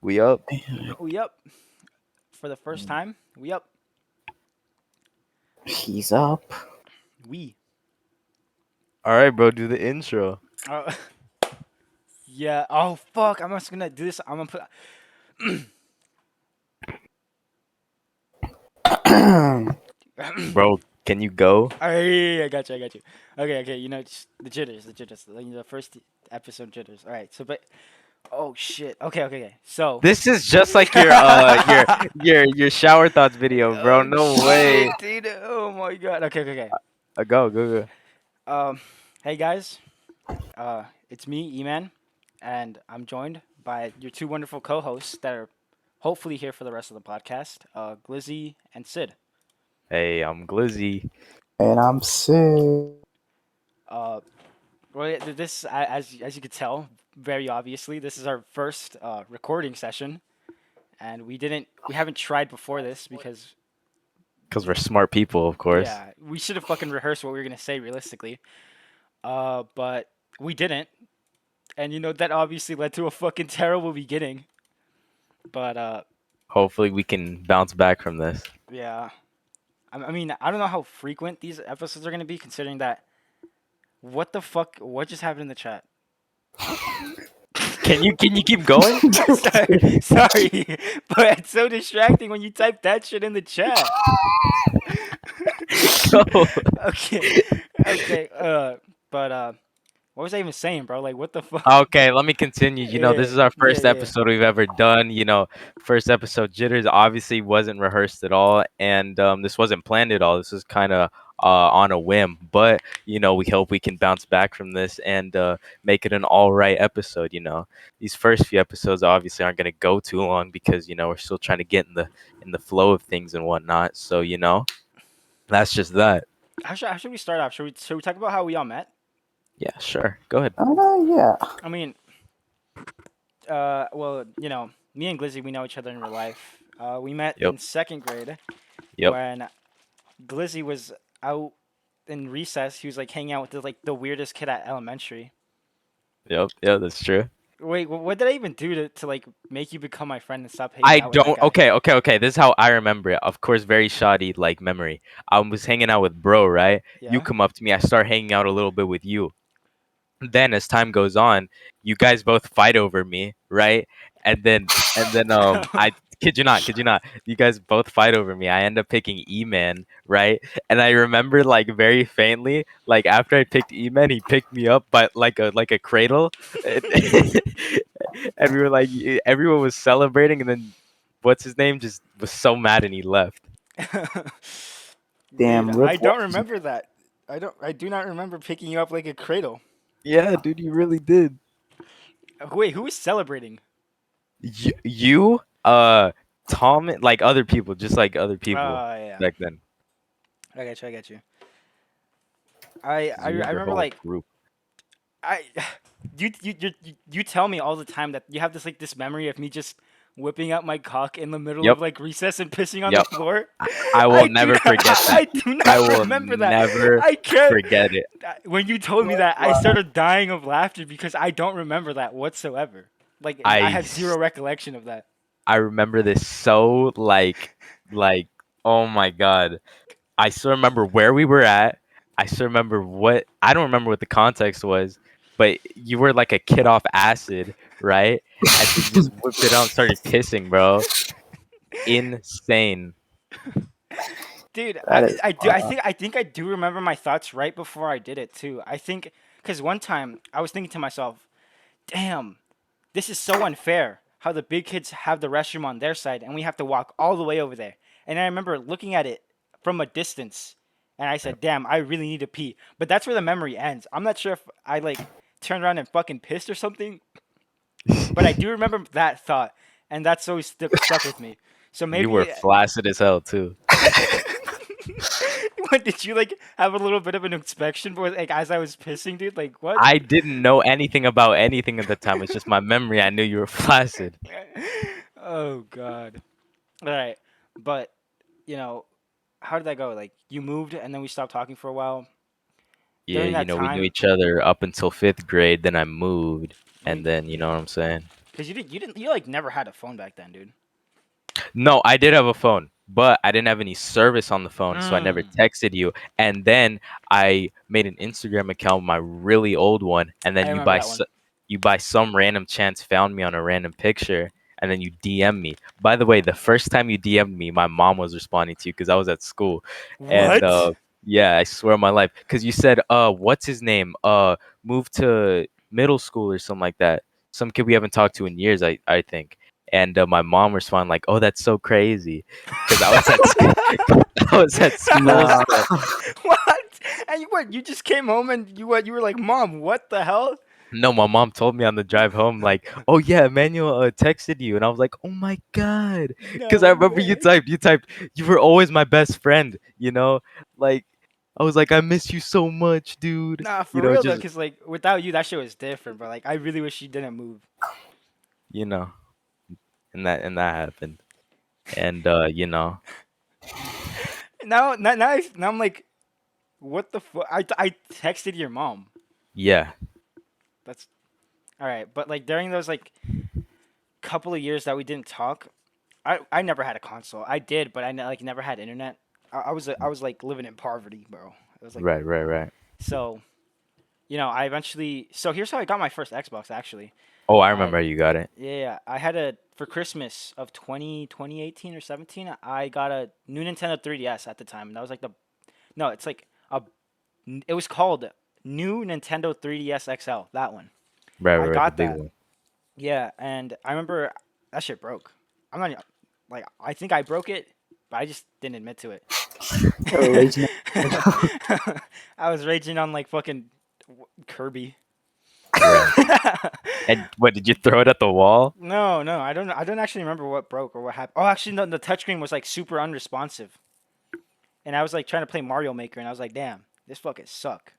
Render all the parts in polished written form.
We up? We up for the first time. We up. He's up. We. All right, bro. Do the intro, Uh, yeah. Oh fuck! I'm just gonna do this. I'm gonna put. bro. Can you go? Alright, I got you. I got you. Okay. You know, just the jitters. Like the first episode jitters. All right. So, but oh shit. Okay. So. This is just like your your shower thoughts video, bro. Oh No way. shit, dude. Oh my god. Okay. Go. Um, hey guys. It's me, Eman, and I'm joined by your two wonderful co-hosts that are hopefully here for the rest of the podcast, Glizzie and Sid. Hey, I'm Glizzie. And I'm sick. Uh, this, as you could tell, very obviously, this is our first recording session, and we haven't tried before this because Cause we're smart people, of course. yeah, we should have fucking rehearsed what we were gonna say realistically. But we didn't, and you know that obviously led to a fucking terrible beginning. But Hopefully, we can bounce back from this. yeah. I mean, I don't know how frequent these episodes are going to be, considering that. What the fuck? What just happened in the chat? Can you keep going? sorry, but it's so distracting when you type that shit in the chat. Go. okay, okay. But what was I even saying, bro? Like, what the fuck? Okay, let me continue. This is our first Yeah. episode we've ever done. First episode jitters obviously wasn't rehearsed at all, and this wasn't planned at all. This was kind of on a whim, but we hope we can bounce back from this and make it an all right episode. These first few episodes obviously aren't going to go too long because we're still trying to get in the flow of things and whatnot. So that's just that. How should we start off? Should we talk about how we all met? Yeah, sure. Go ahead. Yeah. I mean, well, me and Glizzy, we know each other in real life. We met Yep. in second grade Yep. when Glizzy was out in recess. He was like hanging out with the weirdest kid at elementary. Yep. Yeah, that's true. Wait, what did I even do to like make you become my friend and stop hanging I out with that don't. guy? Okay. This is how I remember it. Of course, very shoddy like memory. I was hanging out with bro, right? You Yeah. come up to me. I start hanging out a little bit with you. Then as time goes on, you guys both fight over me, right? And then I kid you not, you guys both fight over me. I end up picking E-Man, right? And I remember like very faintly, like after I picked E-Man, he picked me up by like a cradle. And, and we were like everyone was celebrating, and then what's his name just was so mad and he left. Dude, Damn, I Rip don't was remember that. I do not remember picking you up like a cradle. Yeah, dude, you really did. Wait, who was celebrating? You, Tom, like other people, just like other Oh people yeah, back then. I got you. I I, You I and your remember whole like group. I you tell me all the time that you have this memory of me just whipping out my cock in the middle of Yep, like recess and pissing on the yep. floor. I will I do never not, forget that. I do I not will remember that. never I can't. forget it. When you told me that, I started dying of laughter because I don't remember that whatsoever. Like I I have s- zero recollection of that. I remember this so like oh my god. I still remember where we were at. I still remember what I don't remember what the context was, but you were like a kid off acid, right? And then you just whipped it out and started pissing, bro. Insane. Dude, that is I think I do remember my thoughts right before I did it too. I think because one time I was thinking to myself, "Damn, this is so unfair. How the big kids have the restroom on their side and we have to walk all the way over there." And I remember looking at it from a distance, and I said, "Damn, I really need to pee." But that's where the memory ends. I'm not sure if I like turned around and fucking pissed or something, but I do remember that thought, and that's always stuck with me. So You were maybe flaccid as hell too. what did you like have a little bit of an inspection for like as I was pissing, dude? Like what? I didn't know anything about anything at the time. It's just my memory. I knew you were flaccid. Oh god. All right. But, you know, how did that go? Like you moved and then we stopped talking for a while. Yeah, During that we knew time, each other up until fifth grade. Then I moved, and we then you know what I'm saying. Cause you like never had a phone back then, dude. No, I did have a phone, but I didn't have any service on the phone, so I never Mm, texted you. And then I made an Instagram account, my really old one, and I then remember that one. you by some random chance found me on a random picture, and then you DM me. By the way, the first time you DM'd me, my mom was responding to you because I was at school, and What? yeah, I swear on my life, because you said, what's his name? Moved to middle school or something like that. Some kid we haven't talked to in years, I think. And my mom responded like, "Oh, that's so crazy," because I was at I was at school Nah. still. What? And you what? You just came home and you what? You were like, Mom, what the hell? No, my mom told me on the drive home like, "Oh yeah, Emmanuel texted you," and I was like, "Oh my god," because I No remember way. you were always my best friend, you know, like I was like, "I miss you so much, dude," Nah, you for know, real though, just cause like without you, that shit was different. But like, I really wish you didn't move. you know, and that happened, and Now I'm like, what the fuck? I texted your mom. yeah, That's all right. But like during those like couple of years that we didn't talk, I never had a console. I did, but like never had internet. I was like living in poverty, bro. It was like right, right, right. so. I eventually. So here's how I got my first Xbox. Actually, Oh, I I remember you got it. yeah, I had a for Christmas of 2018 or 17. I got a new Nintendo 3DS at the time. That was like the no, it's like a. It was called New Nintendo 3DS XL. That one. Right, I right, right, the got big that. one. Yeah, and I remember that shit broke. I'm not like I think I broke it, but I just didn't admit to it. Raging. I was raging on like fucking Kirby. Right. And what did you throw it at the wall? No, no, I don't. I don't actually remember what broke or what happened. Oh, actually, no, the touchscreen was like super unresponsive, and I was like trying to play Mario Maker, and I was like, "Damn, this fucking suck."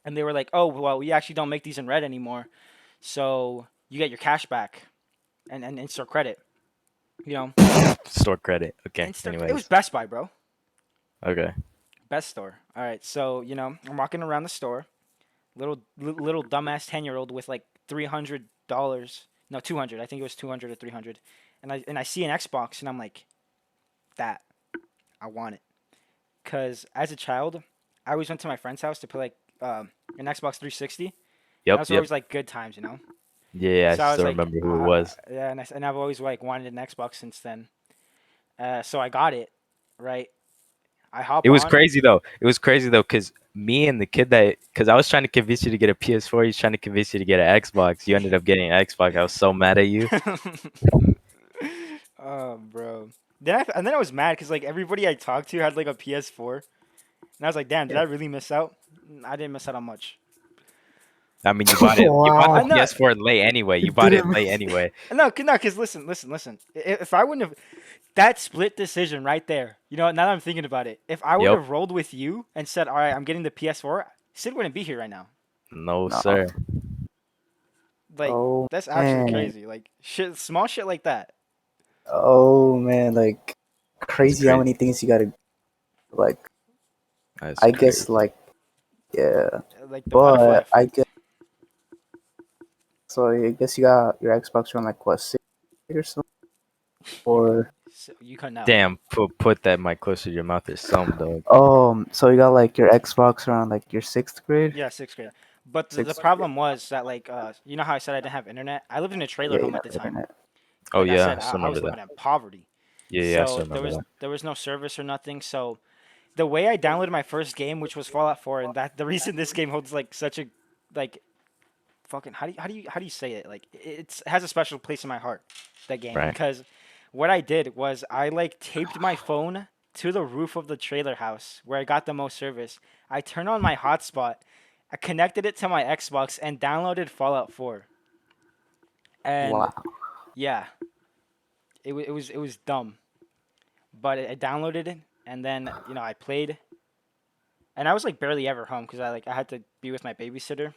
And they were like, "Oh, well, we actually don't make these in red anymore, so you get your cash back and in-store credit." You know, Store credit. Okay. in-store. It was Anyways. Best Buy, bro. Okay. Best store. All right, so I'm walking around the store, little dumbass 10-year-old with like $300. No, 200. I think it was 200 or 300, and I see an Xbox, and I'm like, that. I want it. Because as a child, I always went to my friend's house to play like an Xbox 360. And Yep. those were Yep. always like good times, you know. Yeah. Yeah, I So I was still like, remember who it was. yeah, and I've always like wanted an Xbox since then. So I got it, right? I hop It was on. crazy though. It was crazy though, cause me and the kid cause I was trying to convince you to get a PS4. He's trying to convince you to get an Xbox. You ended up getting an Xbox. I was so mad at you. Oh, bro. And then I was mad because like everybody I talked to had like a PS4, and I was like, damn, did I really miss out? I didn't miss out on much. I mean, you bought it. You bought the I Wow. know. PS4 late anyway. You bought it Didn't late anyway. No, no, because listen. If I wouldn't have that split decision right there, now that I'm thinking about it, if I would Yep. have rolled with you and said, "All right, I'm getting the PS4," Sid wouldn't be here right now. No, No. sir. Like Oh that's actually man. crazy. Like shit, small shit like that. Oh man. Like That's crazy how crazy. many things you gotta like. That's I crazy. guess like yeah. Like the what if But life. I guess so. I guess you got your Xbox around like what 6 or something or So you couldn't out. Damn. Put that mic closer to your mouth or something, dog. so you got like your Xbox around like your 6th grade. Yeah, sixth grade. But the 6th grade. problem was that like you know how I said I didn't have internet. I lived in a trailer Yeah, you home at got the the time. internet. Oh Like I yeah, said, I I, still I remember was that. living in poverty. Yeah, yeah, I So still there remember was that. there was no service or nothing. So the way I downloaded my first game, which was Fallout 4, and that the reason this game holds like such a like fucking how do you say it? Like it has a special place in my heart. That game Right. because what I did was I like taped my phone to the roof of the trailer house where I got the most service. I turned on my hotspot. I connected it to my Xbox and downloaded Fallout 4. And Wow. yeah, it was dumb, but I downloaded it and then I played, and I was like barely ever home because I had to be with my babysitter.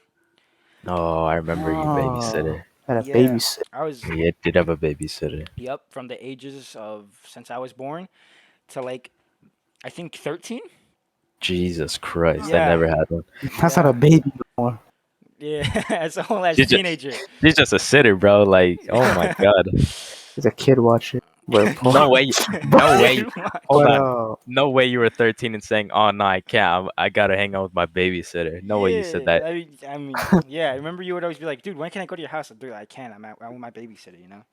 Oh, I remember you Oh, babysitter. had a Yeah, babysit. I was Yeah, did have a babysitter. yep from the ages of since I was born to like I think 13. Jesus Christ, I Yeah, never had one. That's not a yeah, baby anymore. Yeah, as a whole as She's just, teenager. she's just a sitter, bro. Like, oh my god. He's a kid watcher. But No way. No way. Kid watch. Hold but on. No way you were 13 and saying, "Oh no, I can't. I gotta hang out with my babysitter." No way you said Yeah, that. I mean, yeah. I remember you would always be like, "Dude, when can I go to your house?" Dude, I can't. I'm with my babysitter, you know.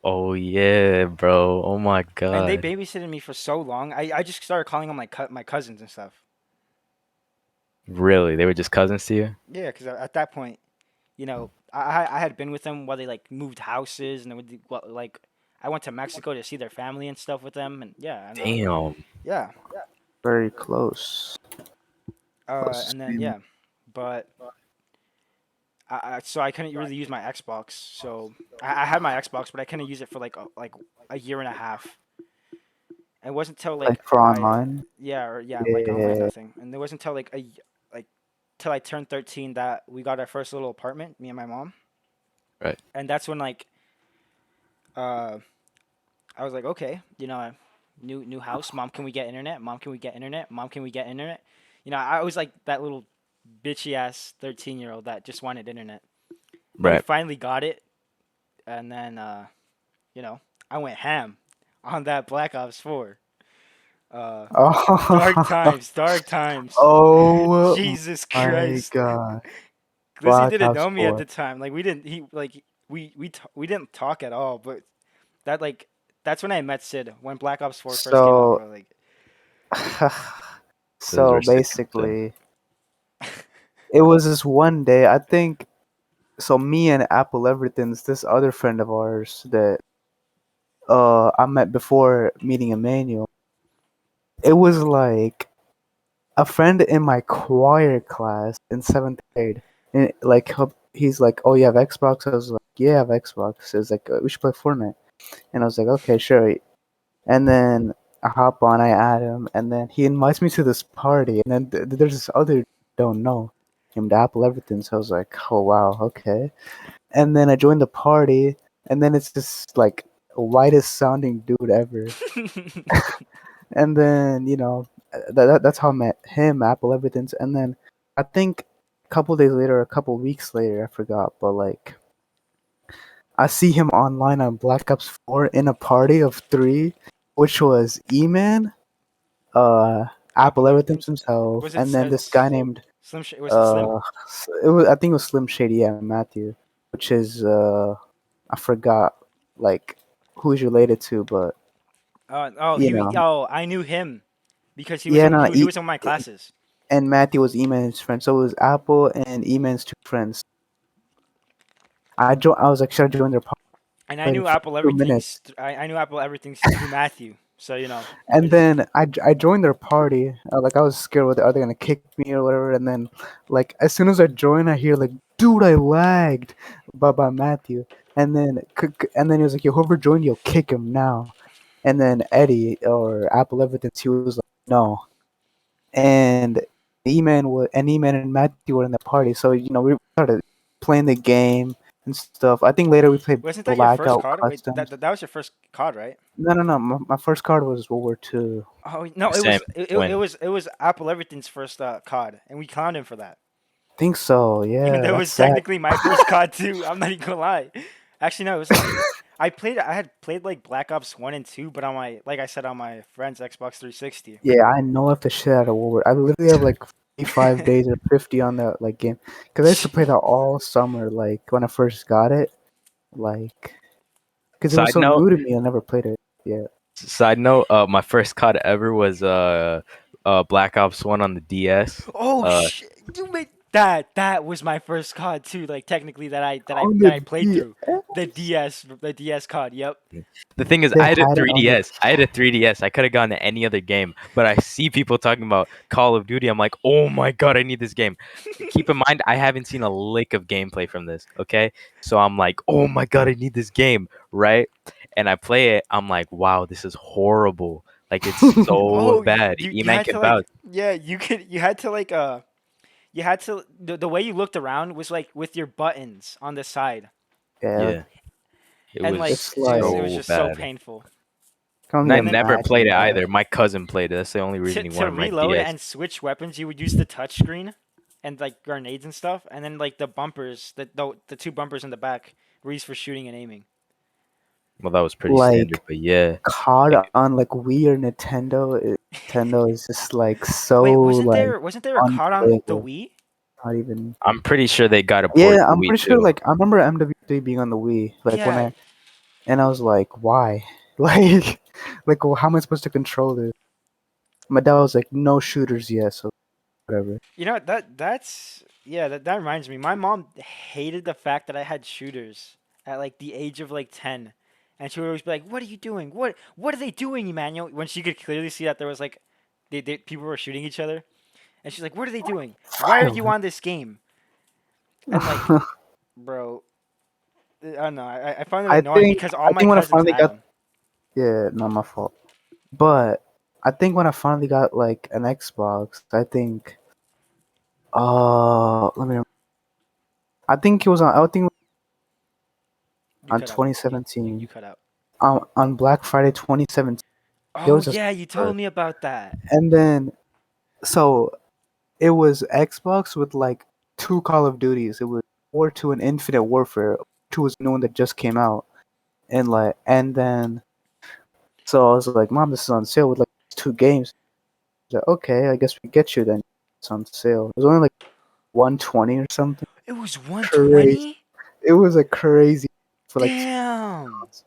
Oh yeah, bro. Oh my And they god. babysitted me for so long. I just started calling them my cousins and stuff. Really? They were just cousins to you? Yeah, because at that point, I had been with them while they like moved houses and they would like I went to Mexico to see their family and stuff with them and yeah, and Damn. yeah, very close. Close and then family. yeah, but so I couldn't really use my Xbox. So I had my Xbox, but I couldn't use it for like a year and a half. And it wasn't until like Like for I online. yeah or yeah like online Yeah. nothing, and it wasn't until like till I turned 13 that we got our first little apartment, me and my mom, Right. and that's when like uh I was like, okay, new house. Mom, can we get internet? Mom, can we get internet? Mom, can we get internet? I was like that little bitchy ass 13-year-old that just wanted internet. And we Right. finally got it, and then you know, I went ham on that Black Ops 4. Uh, dark Oh. times, dark times. Oh Jesus my Christ. god. Glizzie Black didn't Ops know me at 4. the time. Like we didn't he like we didn't talk at all, but that like that's when I met Sid when Black Ops 4 first came out, So bro. Like Those so were sick times then. basically it was this one day, I think. So me and Apple Everything's this other friend of ours that I met before meeting Emmanuel. It was like a friend in my choir class in seventh grade, and like he's like, "Oh, you have Xbox?" I was like, "Yeah, I have Xbox." It's like, "We should play Fortnite," and I was like, "Okay, sure." And then I hop on, I add him, and then he invites me to this party, and then there's this other don't know named Apple Everything. So I was like, "Oh wow, okay." And then I joined the party, and then it's just like whitest sounding dude ever. And then that's how I met him, Apple Everything's, and then I think a couple days later, a couple weeks later, I forgot, but like I see him online on Black Ops 4 in a party of three, which was Eman, Apple Apple Everything's everything's. himself, Was it and then this guy named Was it Slim? uh, I think it was Slim Shady, yeah, Matthew, which is I forgot like who he's related to, but you know, I knew him because yeah, no, he was in my classes. and Matthew was Eman's friend. So it was Apple and Eman's two friends. I was like, should I join their party? And I Played knew for Apple 2 minutes, everything's I knew Apple everything's through Matthew. So, and cuz then I joined their party. Like I was scared, whether are they gonna kick me or whatever. And then like as soon as I join, I hear like, dude, I lagged, by Matthew. And then he was like, yo, whoever joined, you'll kick him now. And then Eddie or Apple Evidence, he was like, no. And Eman and Matthew were in the party, so we started playing the game and stuff. I think later we played wasn't that your first Blackout card? Wait, Customs. that was your first card, right? No, no, no. My first card was World War II. Oh, no, Same. Twin. it was Apple everything's first card and we clowned him for that. Think so. And Yeah, that that's was sad. technically my first card too. I'm not even gonna lie. Actually, no, it was like I had played like Black Ops 1 and 2, but like I said, on my friend's Xbox 360. Yeah, I know of the shit out of World War. I literally have like 45 days or 50 on that like game because I used to play that all summer. Like when I first got it, like because it was Side so note. new to me. I never played it. Yeah. Side note. My first COD ever was Black Ops 1 on the DS. Oh Uh, shit! You made that was my first card too. Like technically On that the I played through DS, the DS card. Yep. The thing is, they I had a had it on the. 3DS. I had a 3DS. I could have gone to any other game, but I see people talking about Call of Duty. I'm like, oh my god, I need this game. Keep in mind, I haven't seen a lick of gameplay from this. Okay, so I'm like, oh my god, I need this game, right? And I play it. I'm like, wow, this is horrible. Like it's so Oh, bad. you E-Man had can to like vouch. yeah you had to like you had to the way you looked around was like with your buttons on the side, Yeah, like Yeah, it and like was it's like it was so just so bad. painful. can And only I And then never played imagine it that. either. My cousin played it. That's the only reason he to wanted my reload DS. and switch weapons, you would use the touch screen. and like grenades and stuff, and then like the bumpers, the two bumpers in the back were used for shooting and aiming. Well, that was pretty standard, Like but yeah. COD on like Wii or Nintendo. Nintendo is just like so Wait, like wasn't there a COD on the unplayable. Wii? Not even. I'm pretty sure they got a port Yeah, to I'm Wii pretty sure. too. Like I remember MW3 being on the Wii. Like when Yeah, I was like, why? Like, well, how am I supposed to control this? My dad was like, no shooters yet, so whatever. you know that's yeah, that reminds me. My mom hated the fact that I had shooters at like the age of like 10. And she would always be like, "What are you doing? What are they doing, Emmanuel?" When she could clearly see that there was like people were shooting each other. And she's like, "What are they doing? Why are you Violent. on this game?" And like, bro, I don't know. I found it annoying because all I my think when I cousins finally had got, them. yeah, not my fault. But I think when I finally got like an Xbox, I think, let me. I think it was on. I think You on cut out. You 2017. cut out. On Black Friday 2017, there Oh was a yeah, you summer, told me about that. and then so it was Xbox with like two Call of Duties. It was War 2 and Infinite Warfare. 2 was the new one that just came out, and then so I was like, Mom, this is on sale with like two games. She's like, okay, I guess we get you then. It's on sale. It was only like 120 or something. It was Crazy. 120. It was like crazy for like 2 Damn. months.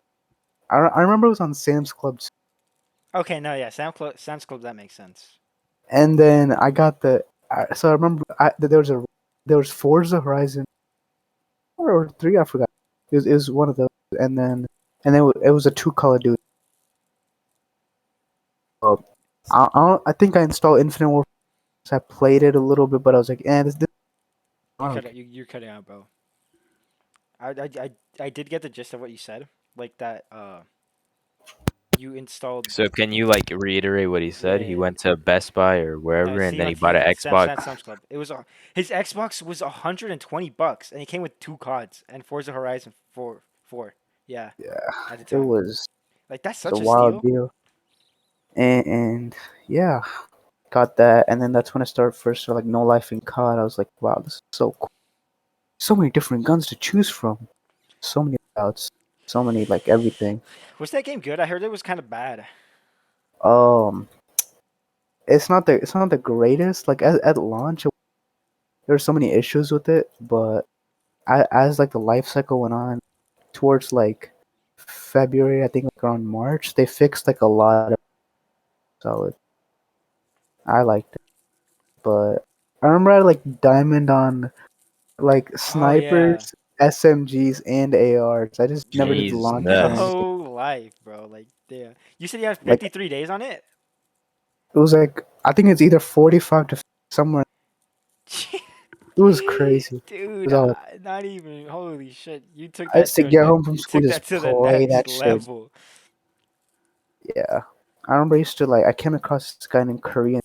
I remember it was on Sam's Club, Okay, no, yeah, Sam's Club. That makes sense. and then I got so I remember there was Forza Horizon 4 or 3, I forgot. It was one of those, and then it was a two Call of Duty. I think I installed Infinite Warfare. So I played it a little bit, but I was like, this I You don't cut care. out. You're cutting out, bro. I did get the gist of what you said, like that. You installed. So can you like reiterate what he Yeah, said? He yeah. went to Best Buy or No, wherever, and see, then he like bought an Xbox. Sam's Club. It was his Xbox was $120, and he came with two CODs and Forza Horizon 4. Yeah, Yeah, at the it time. was Like that's a such a wild steal. deal, and yeah, got that, and then that's when I started first like No Life in COD. I was like, wow, this is so cool. So many different guns to choose from, so many routes, so many like everything. Was that game good? I heard it was kind of bad. Um, it's not the greatest. Like at launch, there were so many issues with it, but as like the life cycle went on, towards like February, I think like around March, they fixed like a lot of solid. I liked it, but I remember I like diamond on like Oh yeah. snipers, SMGs, and ARs. I just never did the launcher or Jesus. anything. No life, bro. Like, damn. You said you had Like 53 days on it? it was like I think it's either 45 to somewhere. It was crazy. It Dude, was all like, not even. Holy shit. You took I that used to to get home from you school took just that to the play next that shit. level. Yeah, I remember I used to like I came across this guy named Korean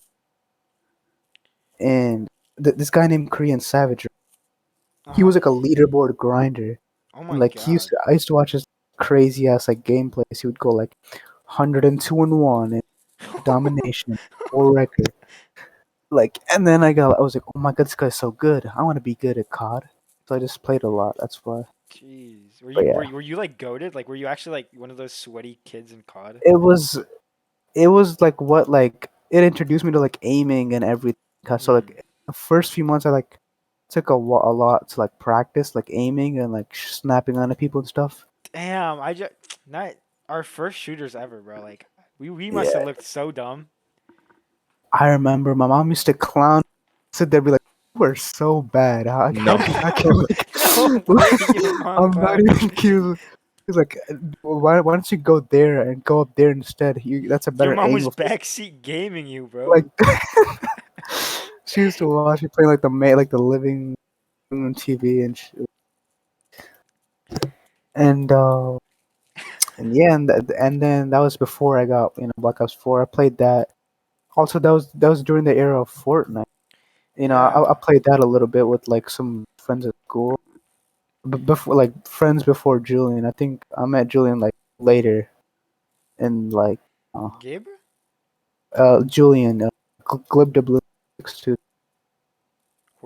and this guy named Korean Savage. He Uh-huh. was like a leaderboard grinder, Oh and my like god. I used to watch his crazy ass like gameplays. He would go like 102-1 and domination, world record. Like, and then I was like, oh my god, this guy's so good. I want to be good at COD. So I just played a lot. That's why. Jeez. But yeah, Were you like goaded? Like were you actually like one of those sweaty kids in COD? it was like what like it introduced me to like aiming and everything. 'Cause so Mm. like the first few months I like took a lot to like practice like aiming and like snapping onto people and stuff. Damn, I just not our first shooters ever, bro. Like we must have Yeah, looked so dumb. I remember my mom used to clown, sit there, be like, "You are so bad. How No. do you not get like, No, why did your mom I'm not clown even you? cute." He's like, why don't you go there and go up there instead? That's a Your better mom was angle for backseat gaming you, like." bro. She used to watch me play like the living room TV and and uh and yeah, and then that was before I got Black Ops 4. I played that. Also, that was during the era of Fortnite. Yeah. I played that a little bit with like some friends at school. Before like friends before Julian. I think I met Julian like later in like uh, Gabe? Julian Glib de Blue 62.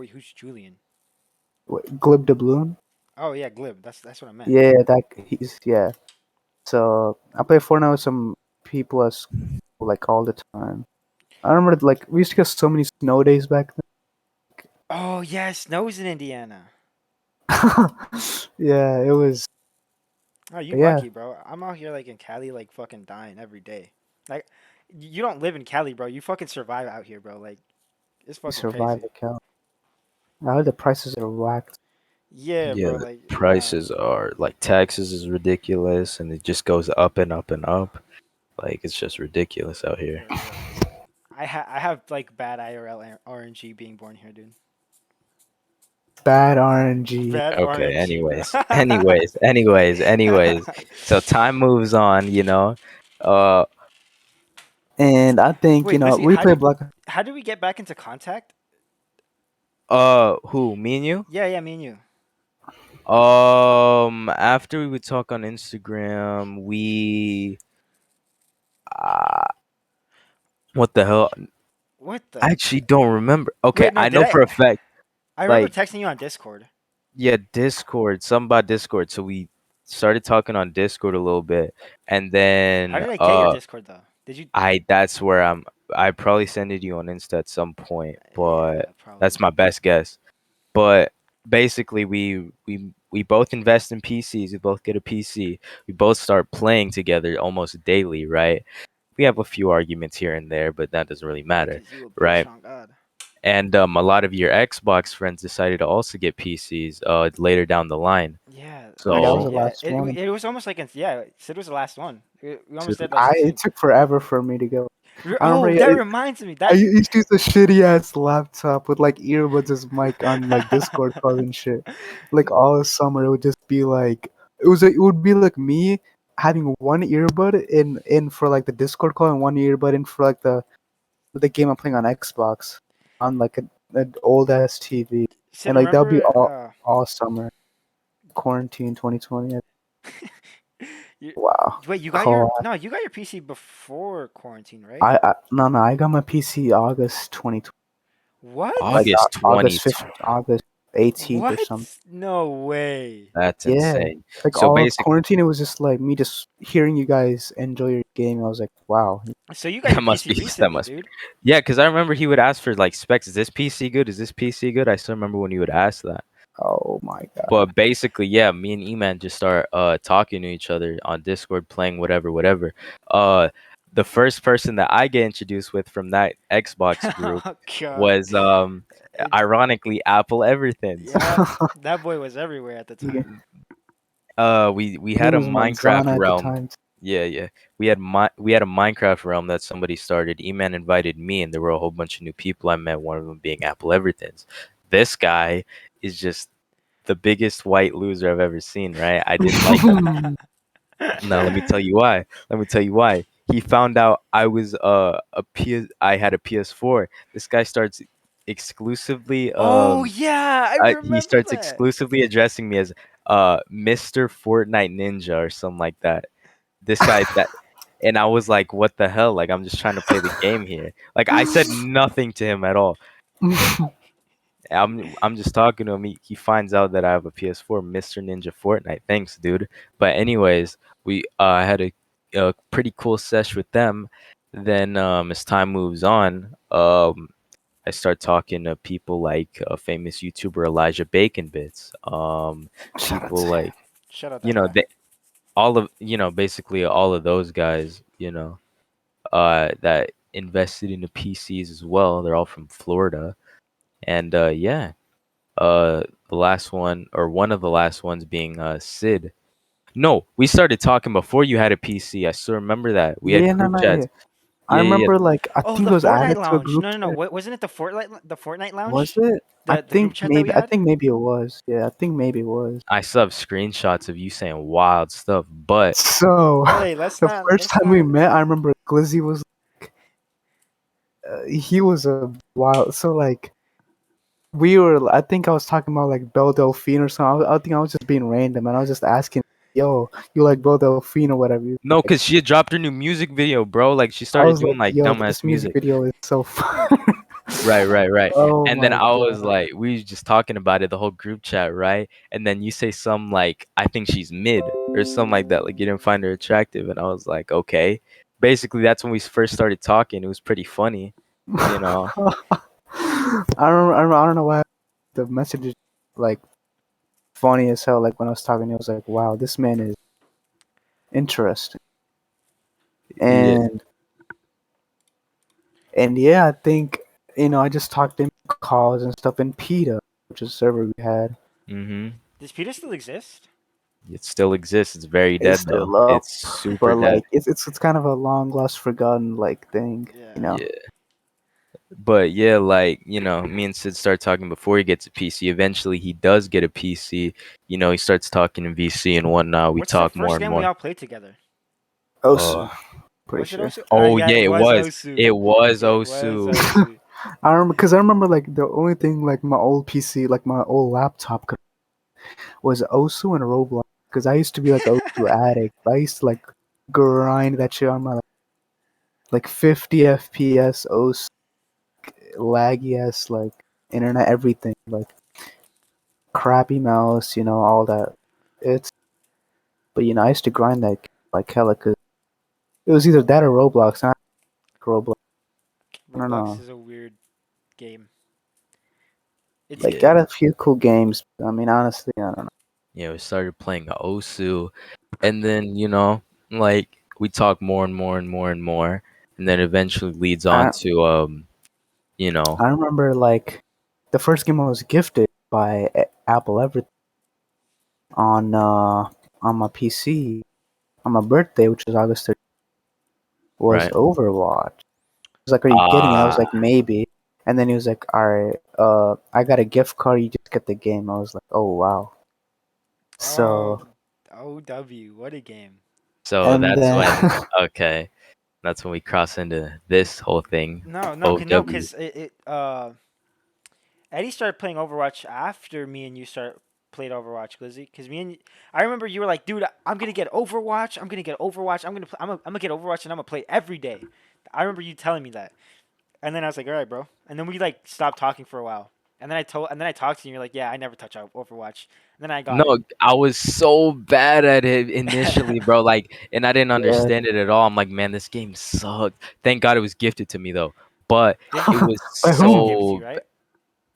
Wait, who's Julian? Glib Doubloon. Oh yeah, Glib. That's what I meant. Yeah, that he's yeah. So I play Fortnite with some people at school, like all the time. I remember like we used to get so many snow days back Oh yeah, snows in Indiana. then. Yeah, it was. Oh, you Yeah, lucky, bro. I'm out here like in Cali, like fucking dying every day. Like, you don't live in Cali, bro. You fucking survive out here, bro. Like, it's we fucking survived crazy. the count. I heard the prices are whacked. Yeah, Yeah, bro. the Like, nah. prices are like taxes is ridiculous, and it just goes up and up and up. Like it's just ridiculous out here. Bro. I have like bad IRL RNG being born here, dude. Bad RNG. Bad Okay. RNG, bro. Anyways. So time moves on. Uh. And I think Wait, Lizzie, we play Black. how did we get back into contact? Who? Me and you? Yeah, yeah, me and you. After we would talk on Instagram, uh, what the hell? What I the? actually don't remember. Okay, Wait, no, I did know I? for a fact. I remember Like, texting you on Discord. yeah, Discord. Something about Discord. So we started talking on Discord a little bit, and How then did I get your Discord though? Did you? that's where I probably sent it you on Insta at some point, but Yeah, probably. that's my best guess. But basically, we both invest in PCs. We both get a PC. We both start playing together almost daily, right? We have a few arguments here and there, but that doesn't really Yeah, matter, cause you a bitch right? on God. And a lot of your Xbox friends decided to also get PCs later down the line. Yeah, Yeah, that was So, the actually, yeah. last It one. it was almost like yeah. Sid was the last one. We so almost did like the It same. took forever for me to go. I remember Oh, yeah, that reminds me. I That used to use a shitty ass laptop with like earbuds as mic on like Discord calls and shit. Like all summer, it would just be like it would be like me having one earbud in for like the Discord call and one earbud in for like the game I'm playing on Xbox on like an old ass TV, Sid, and like that'll be remember? all summer quarantine 2020. You, Wow, wait, you got your cool. no, you got your PC before quarantine, right? I no, I got my PC August 2020, like What? August August 2020. 5th, August 18th or What? something. No way. That's Yeah, insane. like So all of basically, quarantine, it was just like me just hearing you guys enjoy your game. I was like, wow. So you got your that must PC be that recently, must be. dude. Yeah, because I remember he would ask for like specs. Is this PC good? Is this PC good? I still remember when he would ask that. Oh my god. But basically, yeah, me and Eman just start talking to each other on Discord, playing whatever. Uh, the first person that I get introduced with from that Xbox group Oh God. was It, ironically Apple Everything's. yeah, that boy was everywhere at the Yeah, time. We he had a was Minecraft Manzana at the realm. time. Yeah. We had a Minecraft realm that somebody started. Eman invited me, and there were a whole bunch of new people I met. One of them being Apple Everything's. This guy is just the biggest white loser I've ever seen. Right? I didn't like him. Now let me tell you why. He found out I was I had a PS4. This guy starts exclusively Oh yeah, I he remember starts that. exclusively addressing me as Mr. Fortnite Ninja or something like that. This guy that and I was like, what the hell? Like I'm just trying to play the game here. Like I said nothing to him at all. I'm just talking to him. He finds out that I have a PS4, Mr. Ninja Fortnite. Thanks, dude. But anyways, we had a pretty cool sesh with them. Then as time moves on, I start talking to people like famous YouTuber Elijah Bacon Bits. Shout out People to him. like Shut up, you that know guy. they all of basically all of those guys. That invested into PCs as well. They're all from Florida, and yeah. The last one or one of the last ones being Sid. No, we started talking before you had a PC. I still remember that. We had Yeah, no, group no, yeah. chats. I Yeah. remember like I Oh, think the it was Fortnite added to a Lounge. group No. chat. Wasn't it the Fortnite Was Lounge? it? The group chat that we I had. think maybe it was. Yeah, I think maybe it was. I still have screenshots of you saying wild stuff, but So Hey, let's the not. first Let's time we not. met, I remember Glizzie was he was a wild. So like we were. I think I was talking about like Belle Delphine or something. I think I was just being random, and I was just asking, "Yo, you like Belle Delphine or whatever?" no, cause she had dropped her new music video, bro. Like she I started was doing like, like "Yo, dumbass this music music. video is so fun." Right. Oh And then my I was god. like, we was just talking about it, the whole group chat, right? And then you say some like, I think she's mid or something like that. Like you didn't find her attractive, and I was like, okay. Basically, that's when we first started talking. It was pretty funny, you know. I don't know why the message is like funny as hell. Like when I was talking, it was like, wow, this man is interesting. Yeah. And yeah, I think I just talked to him calls and stuff in PETA, which is a server we had. Mhm. Does Peter still exist? It still exists. It's very It's dead though. still up, It's super but dead. like it's kind of a long lost forgotten like thing, you Yeah. know. Yeah. But yeah, like, me and Sid start talking before he gets a PC. Eventually he does get a PC. He starts talking in VC and whatnot. We What's the talk more first and game we more. all played together? Osu, Oh. pretty Was it sure. Osu? Oh Yeah, yeah, it it was was. Osu. It was It was Osu. Osu. I remember like the only thing like my old PC, like my old laptop, was Osu and Roblox. Because I used to be like Osu addict. I used to like grind that shit on my like 50 FPS Osu laggy ass like internet everything like crappy mouse, all that. It's but I used to grind that like hella because it was either that or Roblox. And I like Roblox. I don't Roblox know. is a weird game. It's Like Yeah. got a few cool games. I mean, honestly, I don't know. Yeah, we started playing Osu, and then, like we talk more and more and more and more, and then eventually leads on I to you know, I remember like the first game I was gifted by Apple Everything on my PC on my birthday, which was August 30th, was right? Overwatch. He was like, "Are you getting it?" I was Ah, like, "Maybe." And then he was like, "All right, I got a gift card. You just get the game." I was like, "Oh wow." oh, So OW. What a game. so and that's then when okay, that's when we cross into this whole thing. No, OW. cause Eddie started playing Overwatch after me and you played Overwatch, Glizzie. Cause I remember you were like, dude, I'm gonna get Overwatch. I'm gonna get Overwatch. I'm gonna get Overwatch and I'm gonna play every day. I remember you telling me that, and then I was like, all right, bro. And then we like stopped talking for a while, and then I talked to you. And you're like, yeah, I never touch Overwatch. And then I got it. No, I was so bad at it initially, bro. Like, and I didn't yeah, understand it at all. I'm like, man, this game sucked. Thank God it was gifted to me though. But Didn't it was by your cousin give it to whom? you, right?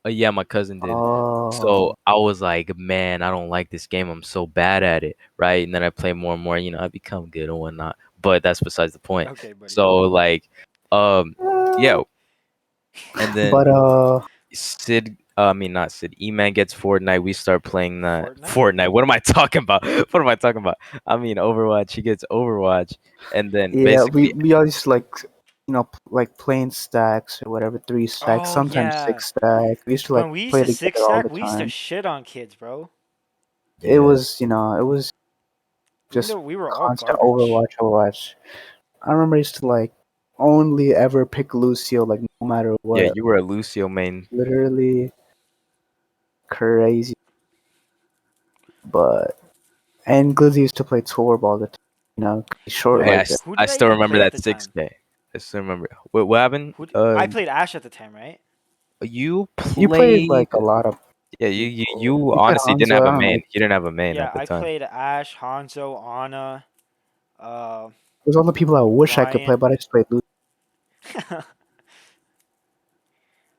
yeah, my cousin did. So Oh, I was like, man, I don't like this game. I'm so bad at it, right? And then I play more and more. I become good and whatnot. But that's besides the point. Okay, buddy. So like, yeah, and then but Sid, I mean not Sid. Eman gets Fortnite. We start playing that Fortnite. Fortnite. What am I talking about? What am I talking about? I mean Overwatch. He gets Overwatch, and then yeah, we basically, we always like like playing stacks or whatever, 3 stacks, Oh sometimes yeah. 6 stack. We used to like When we used play to six together all stack, the we used to time. shit on kids, bro. It yeah, was it was Even just though we were all constant garbage. Overwatch. I remember I used to like only ever pick Lucio like no matter yeah, what. you were a Lucio main. Literally crazy. But and Glizzy used to play Torb all the time. He's Who short did I? Hey, like that. Who I did I still even remember play at that the time? 6K. I still remember. What happened? I played Ash at the time, right? You You played played. like a lot of Yeah, you people. You played honestly didn't Hanzo. have I a don't know. main. It You didn't have a main Yeah, at the I time. played Ash, Hanzo, Ana, uh, was all the people I wish I could play, Ryan. but I just played Lucio.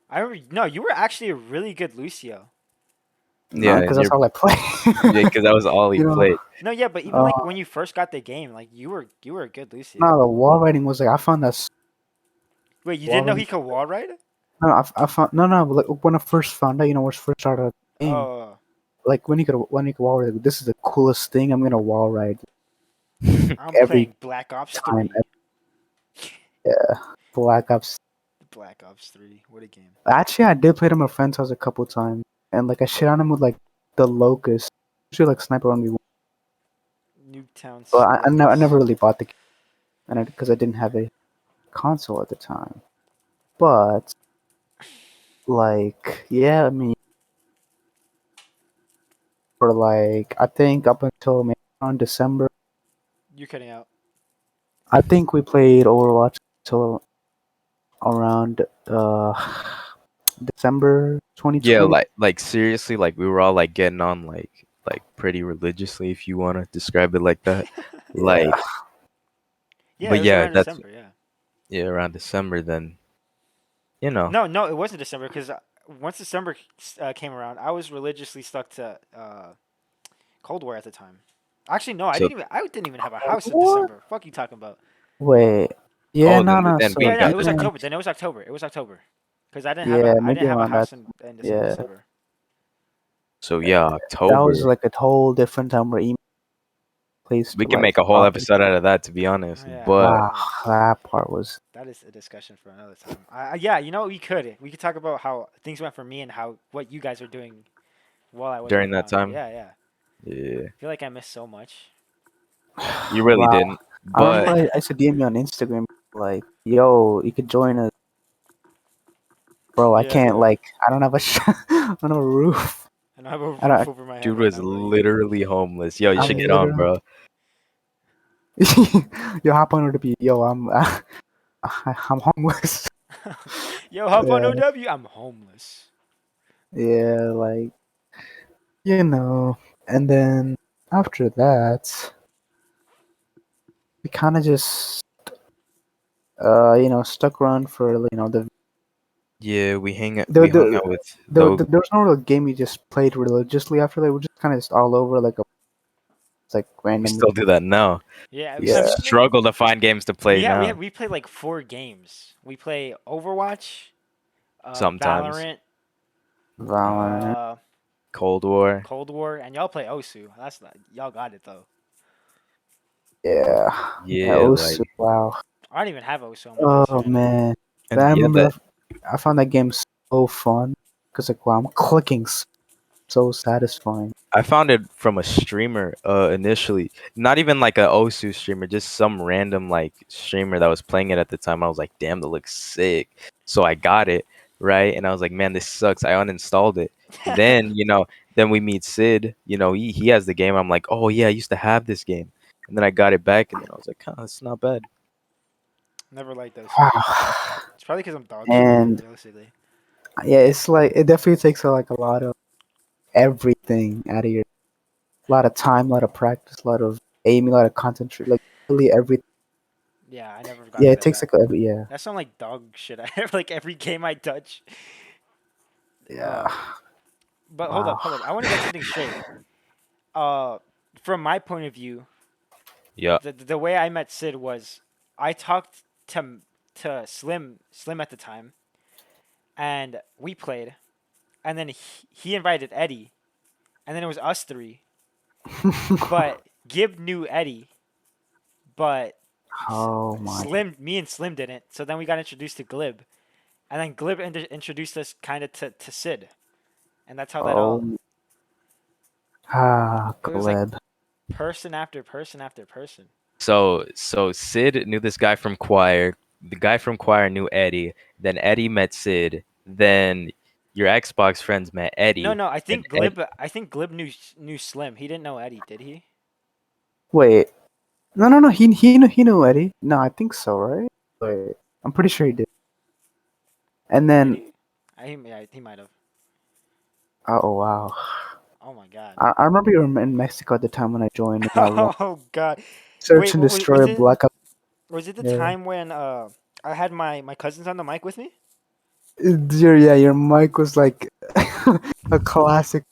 I remember. No, you were actually a really good Lucio. No, Yeah, because and that's you're all I play. yeah, because that was all he you know, played. No, yeah, but even uh, like when you first got the game, like you were a good Lucio. no, the wall writing was like I found that Wait, you wall didn't know writing. he could wall ride? No, I found no. But like, when I first found out, when I first started the game, Oh, like when you could wall ride, like, this is the coolest thing. I'm gonna wall ride I'm every playing Black Ops time. 3. Yeah, Black Ops. Black Ops 3. What a game. Actually, I did play it at my friend's house a couple times, and like I shit on him with like the Locust, usually like Sniper on me. Nuketown But I Locust. never really bought the game, and because I didn't have a console at the time. But like, yeah, I mean, for like I think up until maybe around December, You're cutting out. I think we played Overwatch till around December Yeah, 2020. like seriously, like we were all like getting on like pretty religiously, if you want to describe it like that. Yeah. Like, Yeah, it but was yeah, around that's December. Yeah. yeah around December. Then you know. No, no, it wasn't December because once December came around, I was religiously stuck to Cold War at the time. Actually, no, I So didn't even. I didn't even have a house in What? December. Fuck you talking about? Wait. Yeah, oh, no, then no. then So we Yeah, no, got it was it. didn't. October. Then it was October. It was October, because Yeah, I maybe didn't have a around that. house in Yeah, December. So yeah, that was October. like a whole different time where email placed We to can like make a whole talking. episode out of that, to be honest. Yeah, But Wow, yeah. that part was. That is a discussion for another time. Yeah, you know, we could talk about how things went for me and how what you guys are doing while I wasn't during that around. time, Yeah, yeah. yeah, I feel like I missed so much. you really Wow. didn't. I remember But I used to DM you on Instagram like, "Yo, you could join us, bro. I Yeah, can't yeah. like, I don't have a, I don't have a roof. And I have a I roof don't. over my head dude right was now, bro. You. literally homeless. Yo, you I'm should get on, literally. bro. Yo, hop on to be. Yo, I'm homeless. Yo, hop on Yeah, OW. I'm homeless. yeah, like you know. And then after that, we kind of just stuck around for Yeah, the we hung the out with those. there was no real game you just played religiously after that. We just kind of just all over like a it's like We randomly. still do that now. Yeah, We I Yeah, mean, like, struggle to find games to play now. we play like 4 games. We play Overwatch, Sometimes Valorant, Valorant. uh, Cold War. Cold War, and y'all play Osu. That's not, y'all got it though. Yeah, yeah. Yeah, Osu. like Wow. I don't even have Osu on my PC Oh right now. man, and I yeah, remember that that. I found that game so fun because like wow, I'm clicking so satisfying. I found it from a streamer initially. Not even like a Osu streamer, just some random like streamer that was playing it at the time. I was like, damn, that looks sick. So I got it, right? And I was like, man, this sucks. I uninstalled it. Then, then we meet Sid. He has the game. I'm like, oh yeah, I used to have this game. And then I got it back and then I was like, huh, it's not bad. Never liked Osu. Wow. It's probably because I'm dog shit at it, And realistically. yeah, it's like it definitely takes like a lot of everything out of your a lot of time, a lot of practice, a lot of aiming, a lot of concentration, like really everything. Yeah, I never got Yeah, good it at takes that. like every yeah, That sound like dog shit. I have like every game I touch. yeah. Uh, but Wow. hold up. I want to get something straight. Uh, from my point of view, Yeah. the way I met Sid was I talked to Slim at the time, and we played, and then he invited Eddie, and then it was us three. But Gib knew Eddie, but Oh my. Me and Slim didn't. So then we got introduced to Glib, and then Glib introduced us kind of to Sid, and that's how that all. Oh. It was like Gleb. person after person after person. So Sid knew this guy from choir. The guy from choir knew Eddie. Then Eddie met Sid. Then your Xbox friends met No, Eddie. no, Then Ed. I think Glib knew Slim. He didn't know Eddie, did he? Wait. No, no, no. He knew Eddie. No, I think so, right? Wait. I'm pretty sure he did. And Did then, he? Yeah, he might have. oh wow. Oh my god. I remember you were in Mexico at the time when I joined in that one Oh god. search Wait, and what destroy Black Ops. was it the Yeah. time when I had my cousins on the mic with me? Your mic was like a classic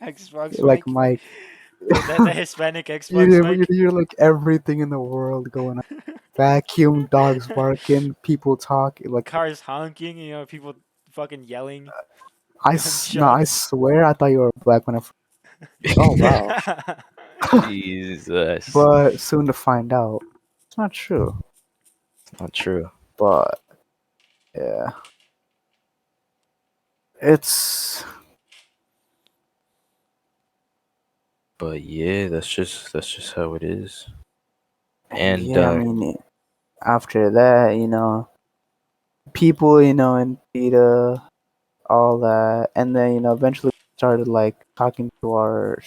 Xbox like mic. mic. The Hispanic You Xbox mic. hear like everything in the world going on. Vacuum, dogs barking, people talking. Like Cars honking, people fucking yelling, no, I gunshots. swear I thought you were black when I. Oh wow. Jesus. But soon to find out, it's not true. Not true. But yeah, it's But yeah, that's just how it is. And yeah. I mean, after that, people, in PETA, all that, and then eventually started like talking to our,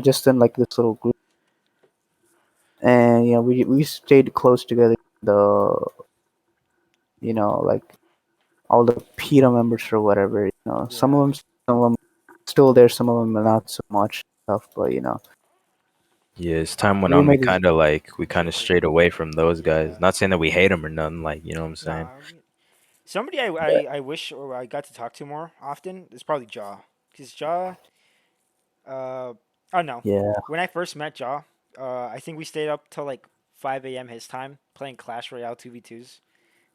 just in like this little group, and we stayed close together. The like all the PETA members or whatever. You know, Yeah. some of them still there, some of them are not so much stuff. But you know, Yeah, as time went we on, made this. we kind of strayed away from those guys. Yeah. Not saying that we hate them or nothing, like you know what I'm saying. Nah. Somebody I wish or I got to talk to more often is probably Jaw. Cause Jaw, uh, oh no, Yeah, when I first met Jaw, I think we stayed up till like 5 a.m. his time playing Clash Royale 2v2s.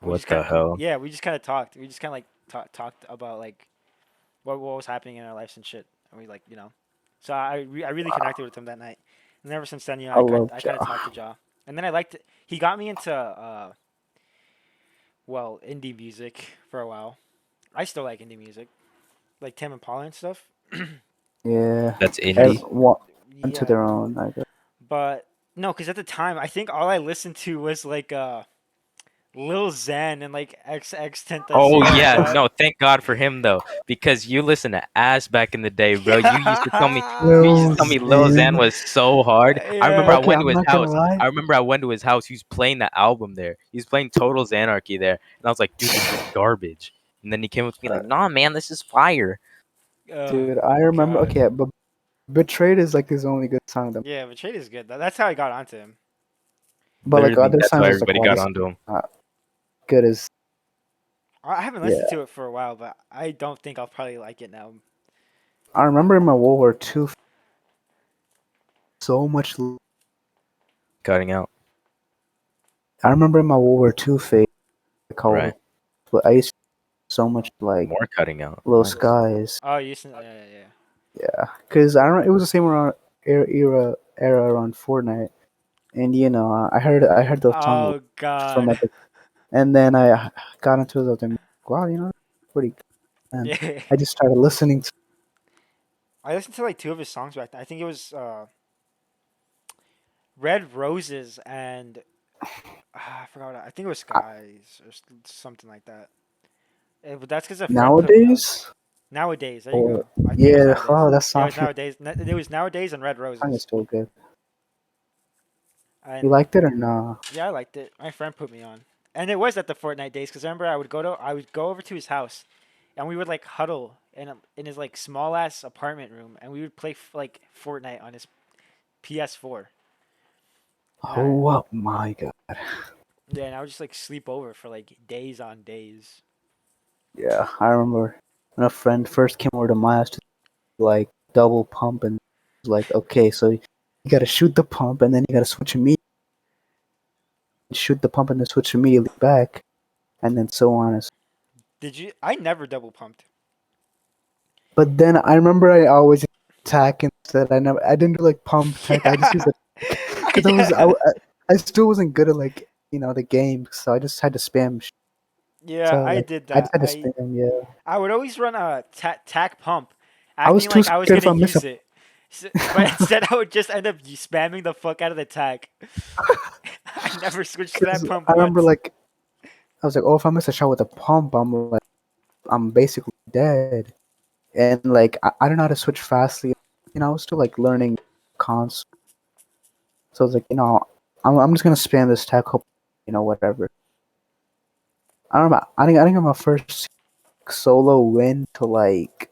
We What just kind the of hell? yeah, we just kind of talked. We just kind of like talked about like what was happening in our lives and shit, and we like So I really connected with him that night, and ever since then, I love I kind of talked Ja. to Jaw, and then I liked he got me into indie music for a while. I still like indie music, like Tim and Paula and stuff. Yeah, That's every, indie. one to Yeah, their own. I guess. but no, because at the time I think all I listened to was like Lil Xan and like X Oh Tentacion, yeah, but no, thank God for him though, because you listen to Ass back in the day, bro. You used to Lil tell me Lil Xan. Xan was so hard. I remember I yeah, Okay, went to I'm his not gonna house. lie. I remember I went to his house. He was playing the album there. He was playing Total Xanarchy there, and I was like, dude, this is garbage. And then he came with me Uh, like, nah, man, this is fire. oh Dude, I remember. god, Okay, but Betrayed is like his only good song. yeah, but Trade is good. That's how I got onto him. But like Literally, other that's how songs, is like, everybody wow, got this is onto him. not good as. I haven't listened Yeah, to it for a while, but I don't think I'll probably like it now. I remember in my World War II, so much. Cutting out, I remember in my World War II phase, like right? how I used to so much like More cutting out. Little Nice. Skies. Oh, you listen? Yeah. Yeah, because I don't. It was the same around era around Fortnite, and you know, I heard the song Oh from god. Epic, and then I got into it. And wow, you know, pretty good. And Yeah. I just started listening to. I listened to like two of his songs back then. I think it was Red Roses and I forgot. I think it was I, Skies or something like that. But that's because a friend put me on. nowadays, Nowadays, there you or go. I think it was yeah, nowadays. oh, that Yeah, it song, was nowadays. It was nowadays and Red song is Roses. so good. You And liked it or no? yeah, I liked it. My friend put me on, and it was at the Fortnite days. Cause I remember I would go over to his house, and we would like huddle in his like small ass apartment room, and we would play like Fortnite on his PS4. And Oh my god. and I would just like sleep over for like days on days. Yeah, I remember when a friend first came over to my house to like double pump and like, okay, so you gotta shoot the pump and then you gotta switch immediately, shoot the pump and then switch immediately back, and then so on. Did you? I never double pumped. But then I remember I always attack instead. I didn't do like pump attack. I just used Yeah. it because I still wasn't good at like the game, so I just had to spam. Yeah, So I like did I just that. had to spam. Yeah, I would always run a tack pump, I was acting too like I was scared if gonna I miss a. use it. But instead, I would just end up spamming the fuck out of the tack. I never switched to that Because pump I remember once. like I was like, oh, if I miss a shot with a pump, I'm basically dead. And like I don't know how to switch fastly. I was still like learning cons. So I was like, I'm just gonna spam this tech, hope, whatever. I don't know. I think I'm my first solo win to like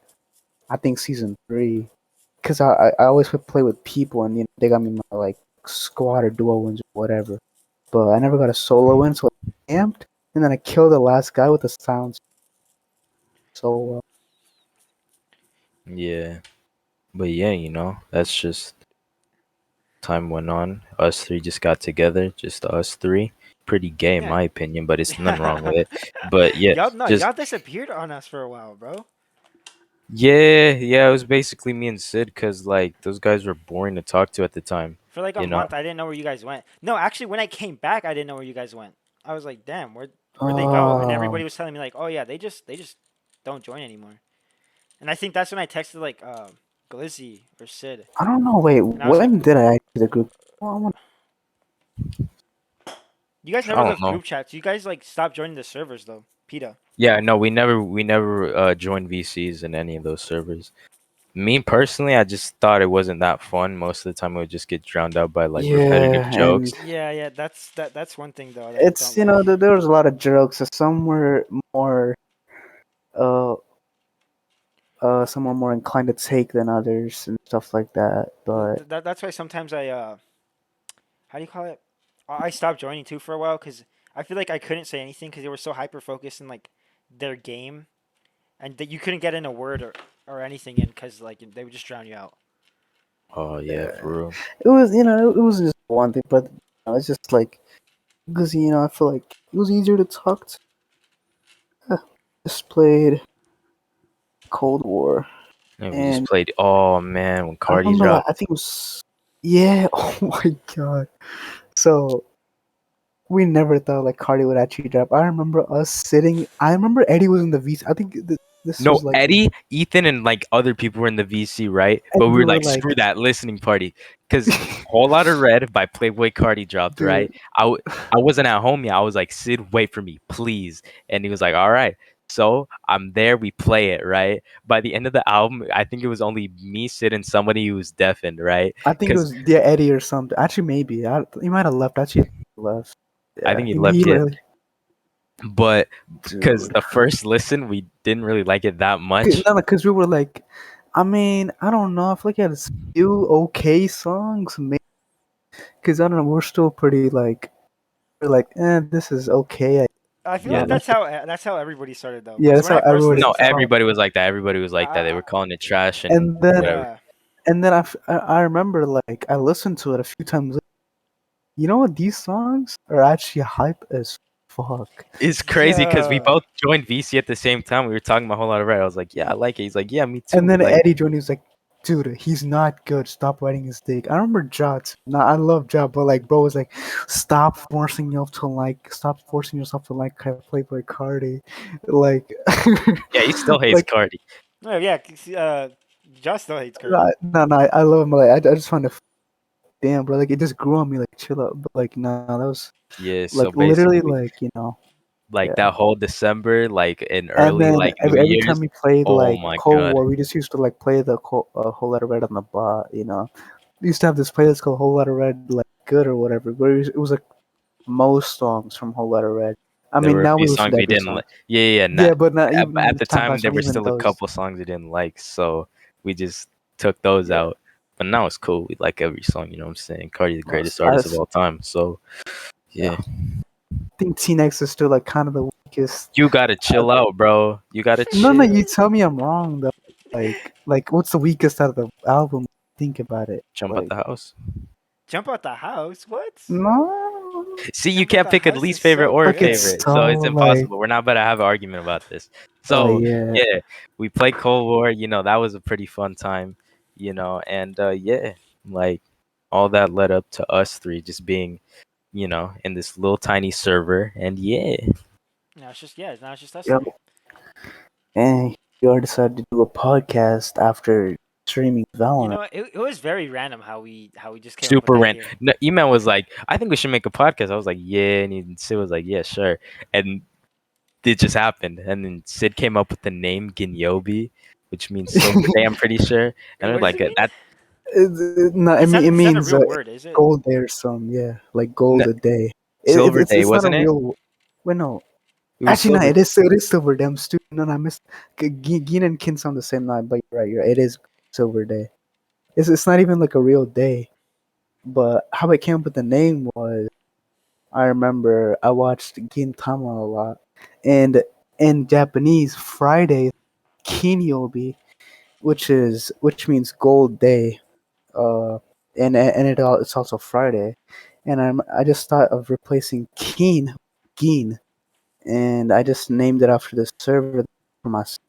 I think season 3, because I always would play with people and they got me my like squad or duo wins or whatever. But I never got a solo win, so I amped, and then I killed the last guy with the sounds. So Yeah, but yeah, that's just time went on. Us three just got together, just us three. Pretty gay, in Yeah. my opinion, but it's nothing wrong with it. But yeah, just Y'all disappeared on us for a while, bro. yeah, it was basically me and Sid, cause like those guys were boring to talk to at the time. For like a You know, month, I didn't know where you guys went. No, actually, when I came back, I didn't know where you guys went. I was like, damn, where'd they go? And everybody oh, was telling me like, oh yeah, they just don't join anymore. And I think that's when I texted like Glizzie or Sid, I don't know. Wait, and I was when did I add to the group? Well, you guys I never don't left know. group chats. You guys like stopped joining the servers though. PETA. Yeah, no, we never joined VCs in any of those servers. Me personally, I just thought it wasn't that fun. Most of the time, it would just get drowned out by like repetitive yeah, jokes. and Yeah, that's one thing though that I it's don't like. there was a lot of jokes. Some were more. uh some are more inclined to take than others and stuff like that. But That's why sometimes I how do you call it? I stopped joining too for a while because I feel like I couldn't say anything because they were so hyper focused in like their game, and that you couldn't get in a word or anything in because like they would just drown you out. Oh yeah, uh, for real. it was, it was just one thing. But it's just like because I feel like it was easier to talk to. Uh, just played Cold War, Yeah, we just and played. Oh man, when I Cardi remember like dropped. I think it was, yeah. Oh my god. So we never thought like Cardi would actually drop. I remember us sitting. I remember Eddie was in the VC. I think this No, was like, Eddie, Ethan, and like other people were in the VC, right? and But we we were were like, like, screw that listening party, because Whole Lotta Red by Playboy Cardi dropped, dude. right? I wasn't at home yet. I was like, Sid, wait for me, please. And he was like, all right. So I'm there. We play it, right? By the end of the album, I think it was only me, Sid, and somebody who was deafened, right? I think it Because was, yeah, Eddie or something. Actually, maybe he might have left. Actually, left. I Yeah, think he he left it, really, but because dude. the first listen, we didn't really like it that much. No, because we were like, I mean, I don't know. I feel like he had a few okay songs, because I don't know. We're still pretty like, we're like, this is okay. I feel Yeah. like that's how everybody started though. Yeah, Because that's when how I first everybody No, listened to thought. everybody was like that. Everybody was like that. They I, were calling it trash and And then whatever. yeah. I remember like I listened to it a few times. You know what? These songs are actually hype as fuck. It's crazy because we Yeah. both joined VC at the same time. We were talking about a whole lot of red. I was like, yeah, I like it. He's like, yeah, me too. And We then like, Eddie joined. He was like, "Dude, he's not good. Stop riding his dick." I remember Jot. No, I love Jot, but like, bro was like, stop forcing yourself to like Playboy Cardi, like, yeah, he still hates like, Cardi. Oh yeah. Josh still hates Curdy. no, I love him. Like, I just find it, damn, bro. Like, it just grew on me. Like, chill out. But like, nah, that was Yeah, so like literally basically, like, like yeah. that whole December, like in And early then like New every time Year's. we played Oh like my Cold god. War, we just used to like play the Whole Lotta Red on the bot. We used to have this playlist called Whole Lotta Red, like good or whatever. Where it was like most songs from Whole Lotta Red. I There mean, were a now few we listen songs to we every didn't song. like. Yeah, yeah, yeah. Yeah, but not At even the time time, passed, there and were even still a those. couple songs we didn't like, so we just took those Yeah, out. But now it's cool. We like every song. You know what I'm saying? Cardi, the most greatest artist of all time. So yeah. yeah, I think T-Nex is still like kind of the weakest. you gotta chill out, bro. You gotta No, chill. you tell me I'm wrong though. What's the weakest out of the album? Think about it. Jump out Like, the house. Jump out the house. What? no, See, you Jump out can't the pick a house least is favorite so or a like it's good. favorite, so so it's like, impossible. We're not about to have an argument about this. oh So yeah. yeah, we played Cold War. That was a pretty fun time. And yeah, like all that led up to us three just being, in this little tiny server, and yeah, Now it's just us Yep. three. And you all decided to do a podcast after streaming You Valorant. know, it was very random how we just came up with super the ran. idea. No, Eman was like, I think we should make a podcast. I was like, yeah, and Sid was like, yeah, sure, and it just happened. And then Sid came up with the name Ginyobi, which means silver day, I'm pretty sure. Wait, And they're what does like it mean? that No, it It's not a means real word, is it? gold day or something. Yeah, like gold n- a day. silver day, It's not a wasn't it? real. Wait, no. It was Actually, no. silver. It is silver day. I'm stupid. No, I missed. Gin and Kin sound the same night, but you're right. It is silver day. It's not even like a real day. But how I came up with the name was, I remember I watched Gintama a lot, and in Japanese, Friday, Kinyobi, which means gold day, it's also Friday, and I just thought of replacing Keen, Gin, and I just named it after the server for myself.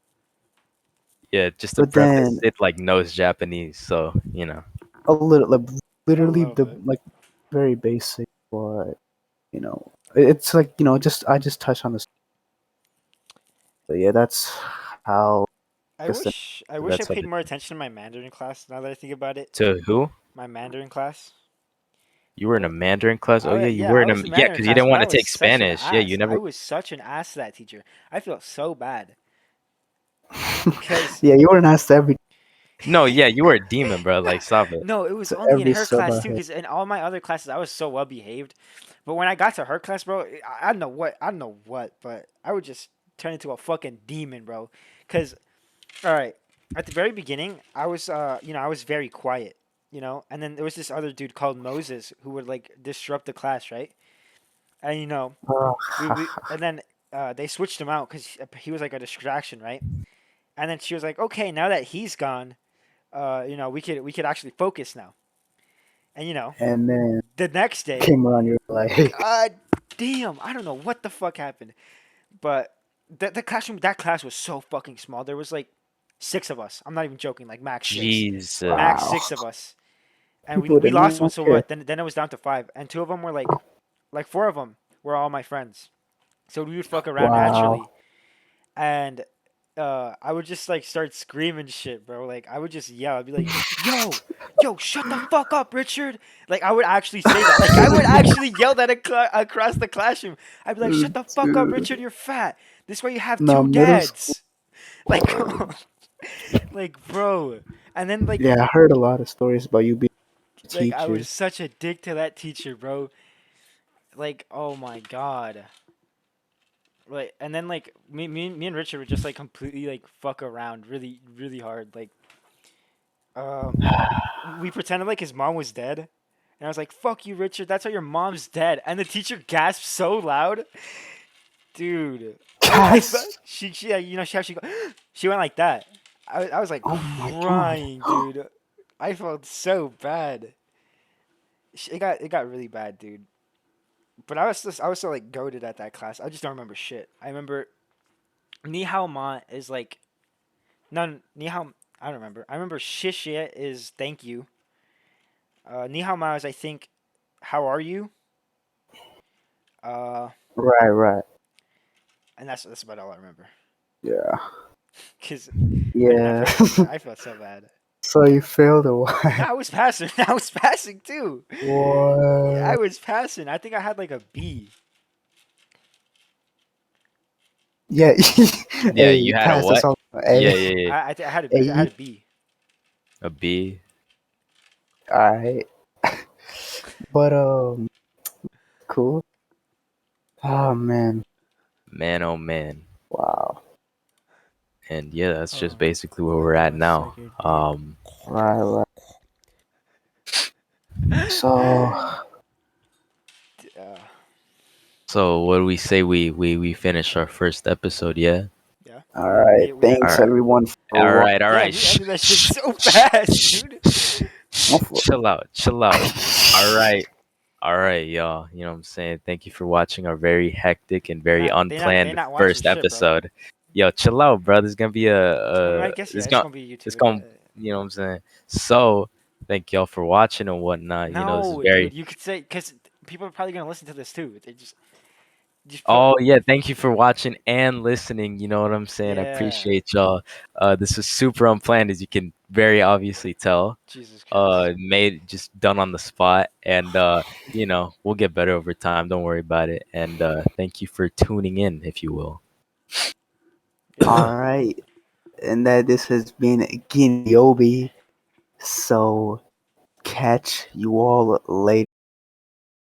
Yeah, just to But preface, then it like knows Japanese, so a little, like I literally love the it. like very basic, but it's like just I just touched on this. But yeah, that's how. I Guess wish I wish I that's how. paid more attention to my Mandarin class. Now that I think about it, To who? my Mandarin class. You were in a Mandarin class? Oh yeah, you Yeah, were I in a was in yeah, Mandarin because you class, didn't but want I to was take such an Spanish. Yeah, you ass. I never. was such an ass to that teacher. I feel so bad because yeah, you weren't asked every No, yeah, you were a demon, bro. Like, stop it. no, it was to only in every her sub class I too. had. Because in all my other classes, I was so well behaved. But when I got to her class, bro, I don't know what, but I would just turned into a fucking demon, bro. Cause all right, at the very beginning, I was I was very quiet, and then there was this other dude called Moses who would like disrupt the class, right? And we and then they switched him out because he was like a distraction, right? And then she was like, okay, now that he's gone, we could actually focus now. And And then the next day, came around, you're like, God damn, I don't know what the fuck happened, but the classroom that class was so fucking small. There was like 6 of us. I'm not even joking. Like max six, max Jesus. wow. 6 of us, and we People we didn't lost one. even So care. what? Then it was down to 5, and 2 of them were like 4 of them were all my friends. So we would fuck around Wow. naturally, and I would just like start screaming shit, bro. Like I would just yell. I'd be like, "Yo, yo, shut the fuck up, Richard!" Like I would actually say that. Like I would actually yell that across the classroom. I'd be like, "Shut the fuck up, Dude. Richard! You're fat. This way you have No, two middle school. dads." Like, like, bro. And then Yeah, I heard a lot of stories about you being I was teachers. such a dick to that teacher, bro. Like, oh my god. Like, and then like me and Richard would just like completely like fuck around really really hard. Like, um, we pretended like his mom was dead, and I was like, "Fuck you, Richard. That's how your mom's dead." And the teacher gasped so loud, dude. I felt Yes. she she actually she went like that. I was like Oh my god. crying, dude. I felt so bad. It got really bad, dude. But I was so like goaded at that class. I just don't remember shit. I remember Ni hao ma is like none ni hao. I don't remember. I remember shishie is thank you. Ni hao ma is I think how are you? Uh, Right, right. and that's about all I remember. Yeah. Cause I Yeah. felt so bad. I felt so bad. So you failed or No, what? I was passing. I was passing too. Yeah, I What? was passing. I think I had like a B. Yeah. Yeah, Hey, you you had a passed us what? all. Yeah, Hey, yeah, yeah. I had hey, I had a B. A B. alright. But cool. Oh man. Man, oh man. Wow. And yeah, that's just Oh, basically where we're let at me now. suck your dick. Right, right. So Uh, So what do we say we finish our first episode, yeah? yeah, alright. we Thanks Alright. everyone for watching. Alright, damn, alright. we ended that shit so fast, dude. Chill out, chill out. Alright. Alright, y'all. You know what I'm saying? Thank you for watching our very hectic and very They unplanned not watching first shit, bro. episode. Yo, chill out, bro. There's gonna be I mean, I guess yeah, it's gonna be it's YouTube. gonna you know what I'm saying? So thank y'all for watching and whatnot. You know, this is No, dude, very you could say because people are probably gonna listen to this too. They just put Oh yeah, thank you for watching and listening. You know what I'm saying? I yeah. appreciate y'all. This was super unplanned, as you can very obviously tell. Jesus Christ. Made just done on the spot, and we'll get better over time. Don't worry about it. And thank you for tuning in, if you will. Yeah. Alright. And that this has been Ginyobi. So catch you all later.